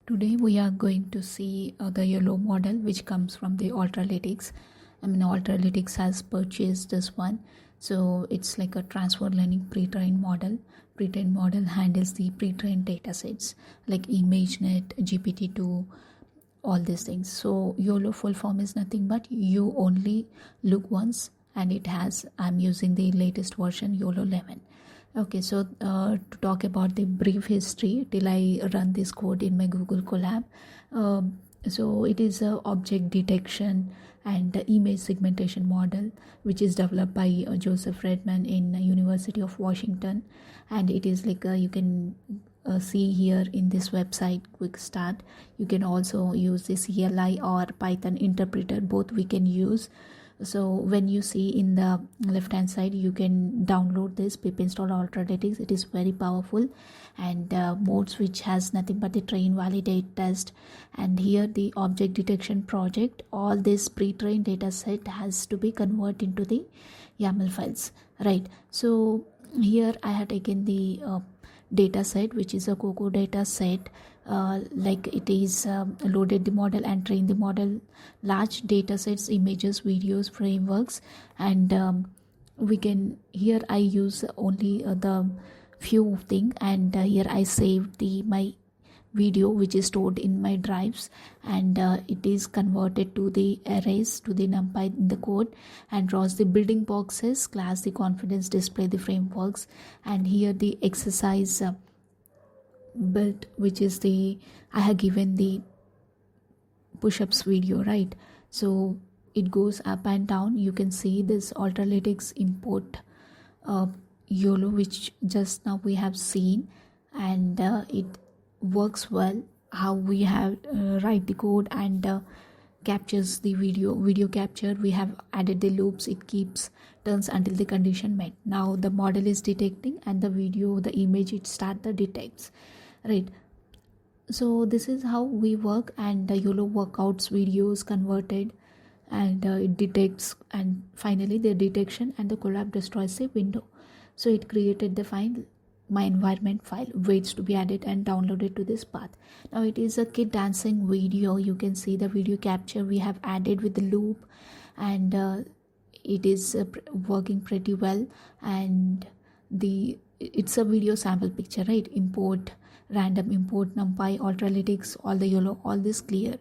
Today we are going to see the YOLO model, which comes from the Ultralytics. Ultralytics has purchased this one. So it's like a transfer learning pre-trained model. Pre-trained model handles the pre-trained datasets like ImageNet, GPT-2, all these things. So YOLO full form is nothing but you only look once, and it has, I'm using the latest version, YOLO 11. Okay, so to talk about the brief history till I run this code in my Google Colab. So it is a object detection and image segmentation model, which is developed by Joseph Redman in University of Washington, and it is like you can see here in this website quick start. You can also use this CLI or Python interpreter, both we can use. So when you see in the left hand side, you can download this pip install Ultralytics. It is very powerful, and modes which has nothing but the train, validate, test, and here the object detection project. All this pre-trained data set has to be converted into the YAML files, right? So here I have taken the data set, which is a COCO data set. Like it is loaded the model and trained the model, large data sets, images, videos, frameworks, and we can, here I use only the few thing, and here I saved my video which is stored in my drives, and it is converted to the arrays, to the numpy in the code, and draws the building boxes, class the confidence, display the frameworks, and here the exercise built, which is the, I have given the push-ups video, right? So it goes up and down. You can see this Ultralytics import YOLO, which just now we have seen, and it works well. How we have write the code and captures the video capture. We have added the loops. It keeps turns until the condition met. Now the model is detecting, and the video, the image, it start the detects, right? So this is how we work, and the YOLO workouts videos converted, and it detects, and finally the detection and the Colab destroys the window. So it created the file, my environment file, waits to be added and downloaded to this path. Now it is a kid dancing video. You can see the video capture we have added with the loop, and it is working pretty well, and it's a video sample picture, right? Import, random import, numpy, Ultralytics, all the YOLO, all this clear.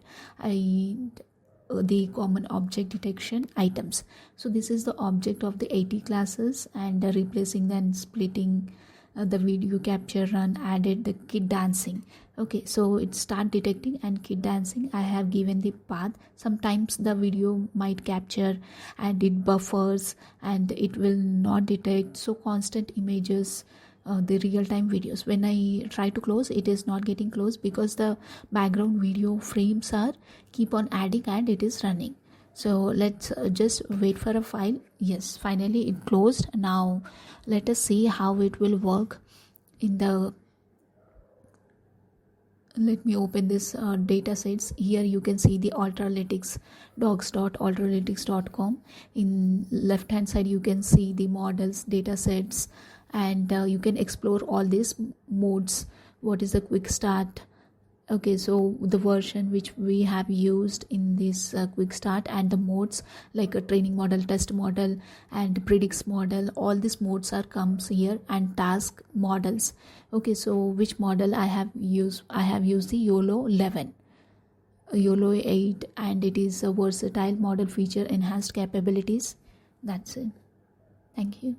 The common object detection items. So this is the object of the 80 classes, and replacing then splitting the video capture run, added the kid dancing. Okay, so it start detecting and kid dancing. I have given the path. Sometimes the video might capture and it buffers and it will not detect, so constant images, the real-time videos, when I try to close, it is not getting closed because the background video frames are keep on adding and it is running. So let's just wait for a file. Yes, finally it closed. Now let us see how it will work in the, let me open this data sets. Here you can see the Ultralytics, docs.ultralytics.com. In left hand side you can see the models, data sets, and you can explore all these modes. What is the quick start? Okay, so the version which we have used in this quick start, and the modes like a training model, test model, and predicts model, all these modes are comes here, and task models. Okay, so which model I have used the YOLO 11, YOLO 8, and it is a versatile model, feature enhanced capabilities. That's it. Thank you.